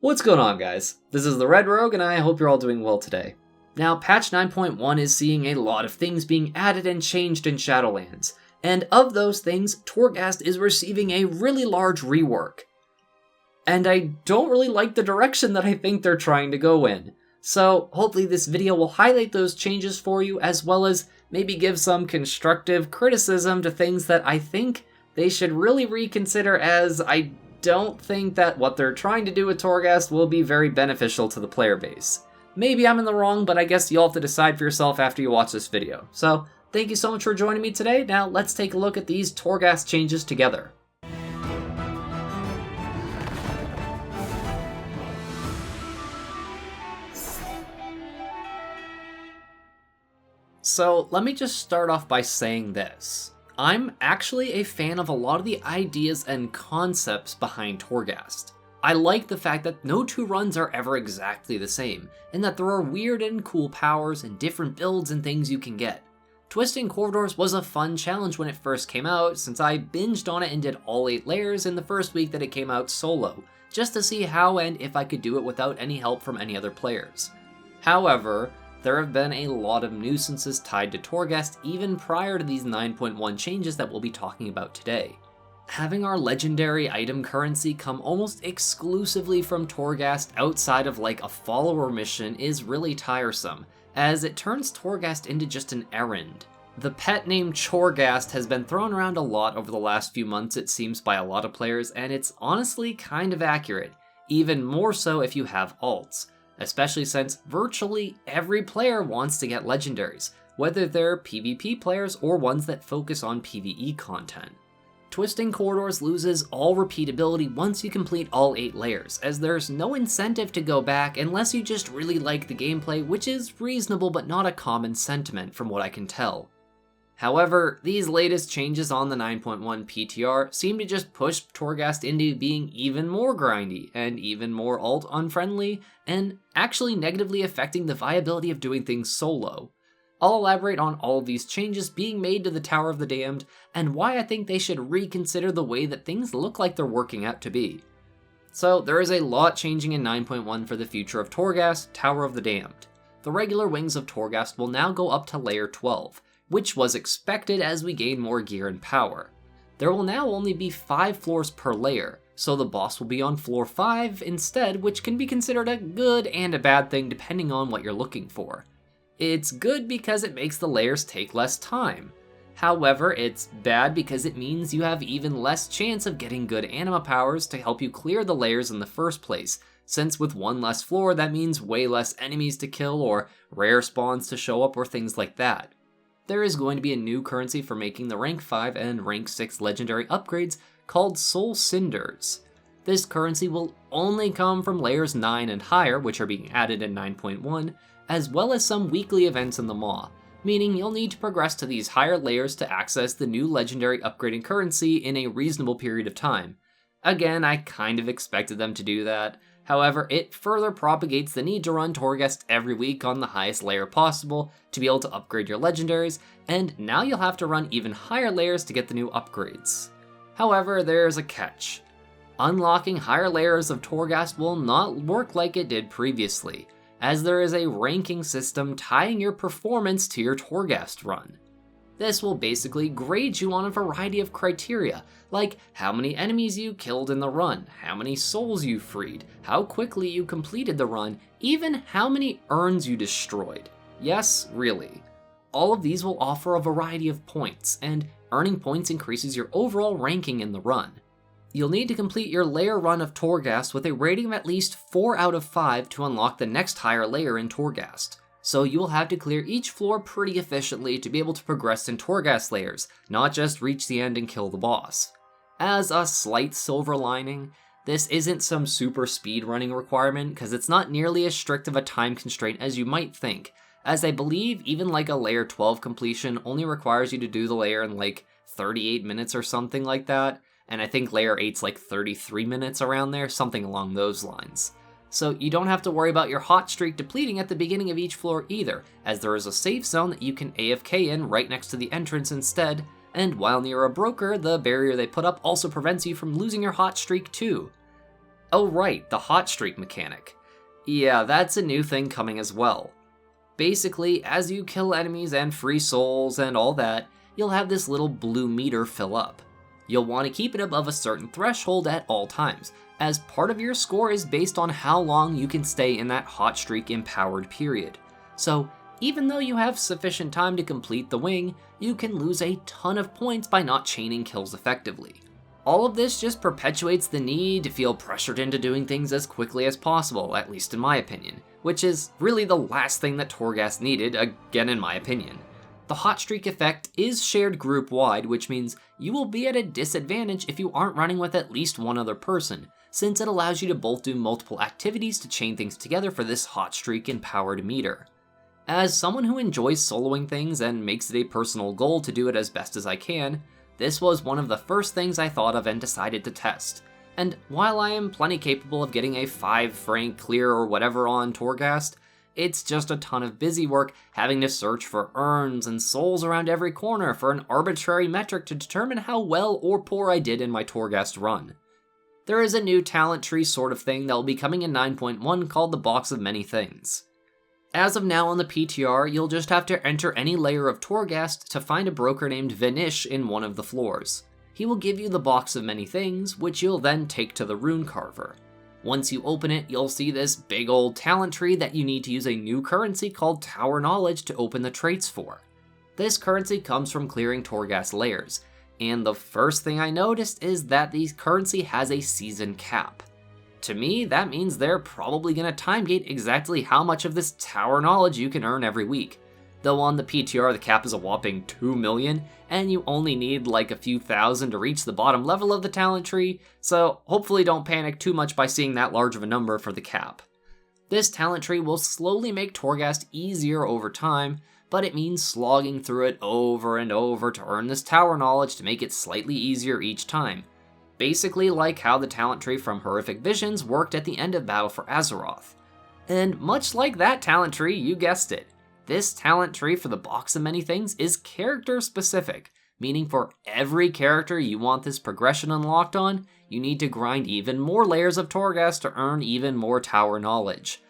What's going on, guys? This is the Red Rogue, and I hope you're all doing well today. Now, patch 9.1 is seeing a lot of things being added and changed in Shadowlands, and of those things, Torghast is receiving a really large rework. And I don't really like the direction that I think they're trying to go in. So, hopefully this video will highlight those changes for you, as well as maybe give some constructive criticism to things that I think they should really reconsider, as I don't think that what they're trying to do with Torghast will be very beneficial to the player base. Maybe I'm in the wrong, but I guess you'll have to decide for yourself after you watch this video. So, thank you so much for joining me today. Now, let's take a look at these Torghast changes together. So, let me just start off by saying this. I'm actually a fan of a lot of the ideas and concepts behind Torghast. I like the fact that no two runs are ever exactly the same, and that there are weird and cool powers and different builds and things you can get. Twisting Corridors was a fun challenge when it first came out, since I binged on it and did all 8 layers in the first week that it came out solo, just to see how and if I could do it without any help from any other players. However, there have been a lot of nuisances tied to Torghast even prior to these 9.1 changes that we'll be talking about today. Having our legendary item currency come almost exclusively from Torghast outside of like a follower mission is really tiresome, as it turns Torghast into just an errand. The pet name Torghast has been thrown around a lot over the last few months, it seems, by a lot of players, and it's honestly kind of accurate, even more so if you have alts. Especially since virtually every player wants to get legendaries, whether they're PvP players or ones that focus on PvE content. Twisting Corridors loses all repeatability once you complete all 8 layers, as there's no incentive to go back unless you just really like the gameplay, which is reasonable but not a common sentiment from what I can tell. However, these latest changes on the 9.1 PTR seem to just push Torghast into being even more grindy and even more alt unfriendly, and actually negatively affecting the viability of doing things solo. I'll elaborate on all of these changes being made to the Tower of the Damned, and why I think they should reconsider the way that things look like they're working out to be. So there is a lot changing in 9.1 for the future of Torghast, Tower of the Damned. The regular wings of Torghast will now go up to layer 12, which was expected as we gain more gear and power. There will now only be 5 floors per layer, so the boss will be on floor 5 instead, which can be considered a good and a bad thing depending on what you're looking for. It's good because it makes the layers take less time. However, it's bad because it means you have even less chance of getting good anima powers to help you clear the layers in the first place, since with one less floor that means way less enemies to kill or rare spawns to show up or things like that. There is going to be a new currency for making the rank 5 and rank 6 legendary upgrades called Soul Cinders. This currency will only come from layers 9 and higher, which are being added in 9.1, as well as some weekly events in the Maw, meaning you'll need to progress to these higher layers to access the new legendary upgrading currency in a reasonable period of time. Again, I kind of expected them to do that. However, it further propagates the need to run Torghast every week on the highest layer possible to be able to upgrade your legendaries, and now you'll have to run even higher layers to get the new upgrades. However, there's a catch. Unlocking higher layers of Torghast will not work like it did previously, as there is a ranking system tying your performance to your Torghast run. This will basically grade you on a variety of criteria, like how many enemies you killed in the run, how many souls you freed, how quickly you completed the run, even how many urns you destroyed. Yes, really. All of these will offer a variety of points, and earning points increases your overall ranking in the run. You'll need to complete your layer run of Torghast with a rating of at least 4 out of 5 to unlock the next higher layer in Torghast. So you will have to clear each floor pretty efficiently to be able to progress in Torghast layers, not just reach the end and kill the boss. As a slight silver lining, this isn't some super speed running requirement, because it's not nearly as strict of a time constraint as you might think, as I believe even like a layer 12 completion only requires you to do the layer in like 38 minutes or something like that, and I think layer 8's like 33 minutes around there, something along those lines. So you don't have to worry about your hot streak depleting at the beginning of each floor either, as there is a safe zone that you can AFK in right next to the entrance instead, and while near a broker, the barrier they put up also prevents you from losing your hot streak too. Oh right, the hot streak mechanic. Yeah, that's a new thing coming as well. Basically, as you kill enemies and free souls and all that, you'll have this little blue meter fill up. You'll want to keep it above a certain threshold at all times, as part of your score is based on how long you can stay in that hot streak empowered period. So, even though you have sufficient time to complete the wing, you can lose a ton of points by not chaining kills effectively. All of this just perpetuates the need to feel pressured into doing things as quickly as possible, at least in my opinion, which is really the last thing that Torghast needed, again in my opinion. The hot streak effect is shared group-wide, which means you will be at a disadvantage if you aren't running with at least one other person, since it allows you to both do multiple activities to chain things together for this hot streak empowered meter. As someone who enjoys soloing things and makes it a personal goal to do it as best as I can, this was one of the first things I thought of and decided to test. And while I am plenty capable of getting a 5 rank clear or whatever on Torghast, it's just a ton of busy work having to search for urns and souls around every corner for an arbitrary metric to determine how well or poor I did in my Torghast run. There is a new talent tree sort of thing that will be coming in 9.1 called the Box of Many Things. As of now on the PTR, you'll just have to enter any layer of Torghast to find a broker named Vanish in one of the floors. He will give you the Box of Many Things, which you'll then take to the Rune Carver. Once you open it, you'll see this big old talent tree that you need to use a new currency called Tower Knowledge to open the traits for. This currency comes from clearing Torghast layers, and the first thing I noticed is that the currency has a season cap. To me, that means they're probably going to time gate exactly how much of this Tower Knowledge you can earn every week. Though on the PTR the cap is a whopping 2 million, and you only need like a few thousand to reach the bottom level of the talent tree, so hopefully don't panic too much by seeing that large of a number for the cap. This talent tree will slowly make Torghast easier over time, but it means slogging through it over and over to earn this Tower Knowledge to make it slightly easier each time. Basically like how the talent tree from Horrific Visions worked at the end of Battle for Azeroth. And much like that talent tree, you guessed it, this talent tree for the Box of Many Things is character specific, meaning for every character you want this progression unlocked on, you need to grind even more layers of Torghast to earn even more Tower Knowledge.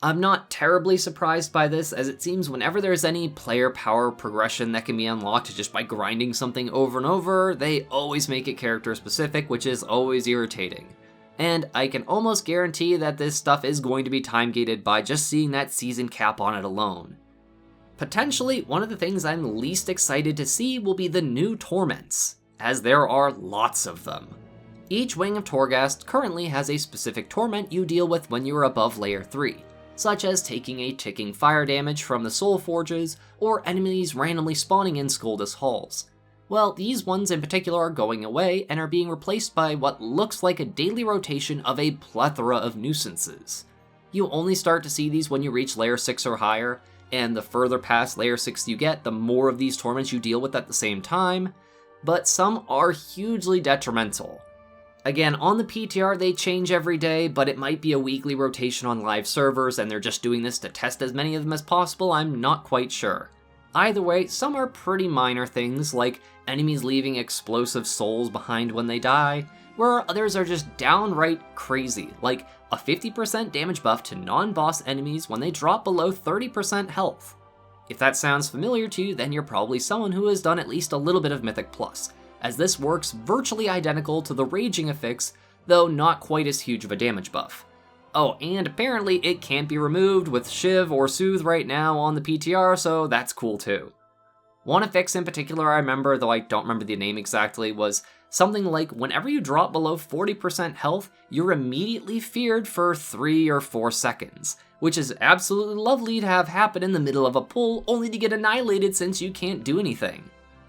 I'm not terribly surprised by this, as it seems whenever there's any player power progression that can be unlocked just by grinding something over and over, they always make it character specific, which is always irritating. And I can almost guarantee that this stuff is going to be time gated by just seeing that season cap on it alone. Potentially, one of the things I'm least excited to see will be the new Torments, as there are lots of them. Each wing of Torghast currently has a specific torment you deal with when you are above layer 3. Such as taking a ticking fire damage from the soul forges, or enemies randomly spawning in Skuldus halls. Well, these ones in particular are going away and are being replaced by what looks like a daily rotation of a plethora of nuisances. You only start to see these when you reach layer 6 or higher, and the further past layer 6 you get, the more of these torments you deal with at the same time, but some are hugely detrimental. Again, on the PTR they change every day, but it might be a weekly rotation on live servers and they're just doing this to test as many of them as possible, I'm not quite sure. Either way, some are pretty minor things, like enemies leaving explosive souls behind when they die, where others are just downright crazy, like a 50% damage buff to non-boss enemies when they drop below 30% health. If that sounds familiar to you, then you're probably someone who has done at least a little bit of Mythic Plus, as this works virtually identical to the Raging affix, though not quite as huge of a damage buff. Oh, and apparently it can't be removed with Shiv or Soothe right now on the PTR, so that's cool too. One affix in particular I remember, though I don't remember the name exactly, was something like whenever you drop below 40% health, you're immediately feared for 3 or 4 seconds, which is absolutely lovely to have happen in the middle of a pull only to get annihilated since you can't do anything.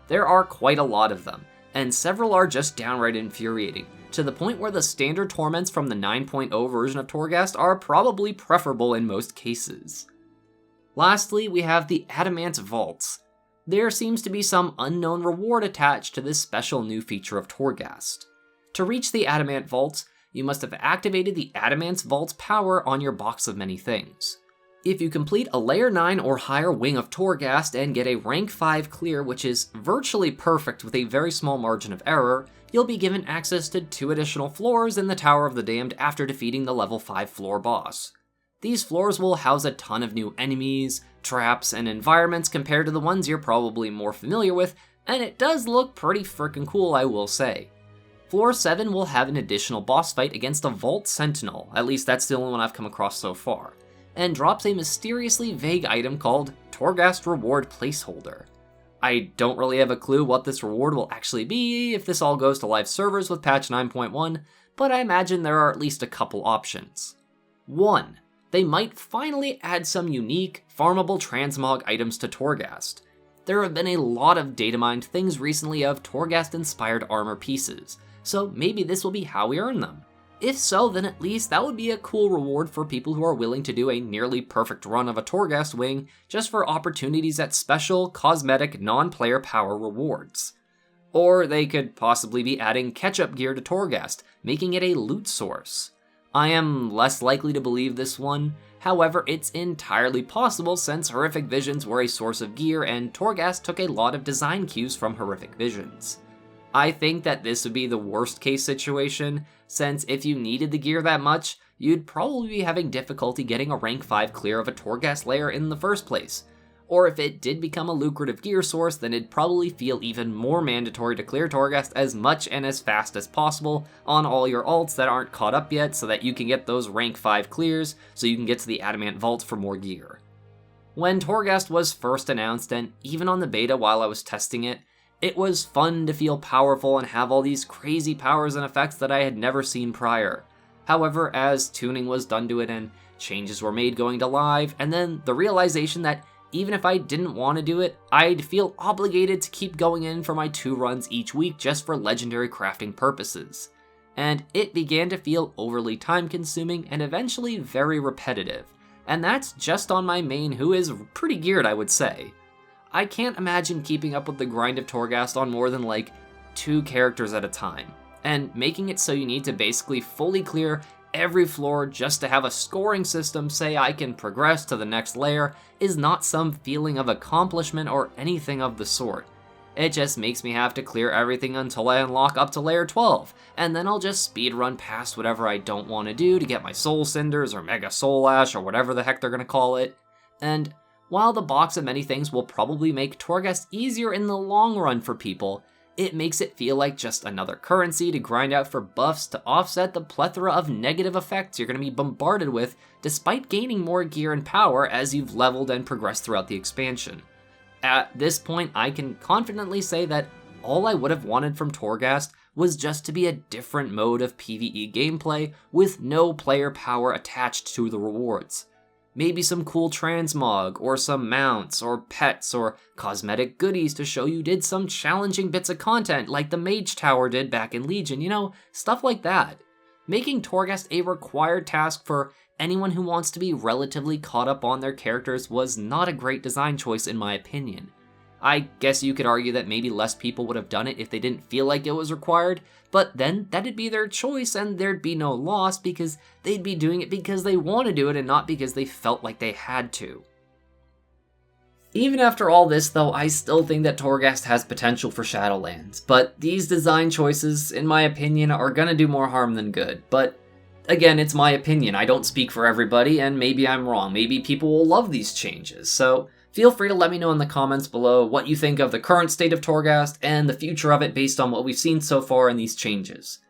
There are quite a lot of them, and several are just downright infuriating, to the point where the standard torments from the 9.0 version of Torghast are probably preferable in most cases. Lastly, we have the Adamant vaults. There seems to be some unknown reward attached to this special new feature of Torghast. To reach the Adamant vaults, you must have activated the Adamant vault's power on your Box of Many Things. If you complete a layer 9 or higher wing of Torghast and get a rank 5 clear, which is virtually perfect with a very small margin of error, you'll be given access to 2 additional floors in the Tower of the Damned after defeating the level 5 floor boss. These floors will house a ton of new enemies, traps, and environments compared to the ones you're probably more familiar with, and it does look pretty frickin' cool, I will say. Floor 7 will have an additional boss fight against a Vault Sentinel, at least that's the only one I've come across so far, and drops a mysteriously vague item called Torghast Reward Placeholder. I don't really have a clue what this reward will actually be if this all goes to live servers with patch 9.1, but I imagine there are at least a couple options. 1. They might finally add some unique, farmable transmog items to Torghast. There have been a lot of data mined things recently of Torghast-inspired armor pieces, so maybe this will be how we earn them. If so, then at least that would be a cool reward for people who are willing to do a nearly perfect run of a Torghast wing just for opportunities at special, cosmetic, non-player power rewards. Or they could possibly be adding catch-up gear to Torghast, making it a loot source. I am less likely to believe this one, however it's entirely possible since Horrific Visions were a source of gear and Torghast took a lot of design cues from Horrific Visions. I think that this would be the worst case situation, since if you needed the gear that much, you'd probably be having difficulty getting a rank 5 clear of a Torghast layer in the first place. Or if it did become a lucrative gear source, then it'd probably feel even more mandatory to clear Torghast as much and as fast as possible on all your alts that aren't caught up yet so that you can get those rank 5 clears so you can get to the Adamant vault for more gear. When Torghast was first announced, and even on the beta while I was testing it, it was fun to feel powerful and have all these crazy powers and effects that I had never seen prior. However, as tuning was done to it and changes were made going to live, and then the realization that even if I didn't want to do it, I'd feel obligated to keep going in for my 2 runs each week just for legendary crafting purposes. And it began to feel overly time consuming and eventually very repetitive. And that's just on my main, who is pretty geared, I would say. I can't imagine keeping up with the grind of Torghast on more than like 2 characters at a time, and making it so you need to basically fully clear every floor just to have a scoring system say I can progress to the next layer is not some feeling of accomplishment or anything of the sort. It just makes me have to clear everything until I unlock up to layer 12, and then I'll just speedrun past whatever I don't want to do to get my soul cinders or mega soul ash or whatever the heck they're gonna call it. And while the box of many things will probably make Torghast easier in the long run for people, it makes it feel like just another currency to grind out for buffs to offset the plethora of negative effects you're going to be bombarded with despite gaining more gear and power as you've leveled and progressed throughout the expansion. At this point, I can confidently say that all I would have wanted from Torghast was just to be a different mode of PvE gameplay with no player power attached to the rewards. Maybe some cool transmog, or some mounts, or pets, or cosmetic goodies to show you did some challenging bits of content like the Mage Tower did back in Legion, you know, stuff like that. Making Torghast a required task for anyone who wants to be relatively caught up on their characters was not a great design choice in my opinion. I guess you could argue that maybe less people would have done it if they didn't feel like it was required, but then that'd be their choice and there'd be no loss because they'd be doing it because they want to do it and not because they felt like they had to. Even after all this though, I still think that Torghast has potential for Shadowlands, but these design choices, in my opinion, are gonna do more harm than good. But again, it's my opinion, I don't speak for everybody, and maybe I'm wrong, maybe people will love these changes, so feel free to let me know in the comments below what you think of the current state of Torghast and the future of it based on what we've seen so far in these changes.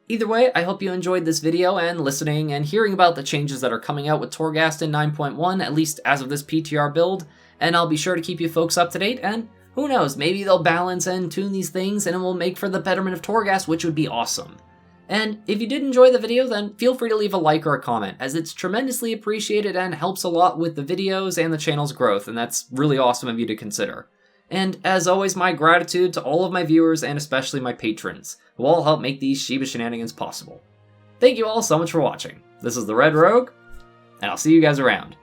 Either way, I hope you enjoyed this video and listening and hearing about the changes that are coming out with Torghast in 9.1, at least as of this PTR build, and I'll be sure to keep you folks up to date, and who knows, maybe they'll balance and tune these things and it will make for the betterment of Torghast, which would be awesome. And if you did enjoy the video, then feel free to leave a like or a comment, as it's tremendously appreciated and helps a lot with the videos and the channel's growth, and that's really awesome of you to consider. And as always, my gratitude to all of my viewers and especially my patrons, who all help make these Shiba Shenanigans possible. Thank you all so much for watching. This is the Red Rogue, and I'll see you guys around.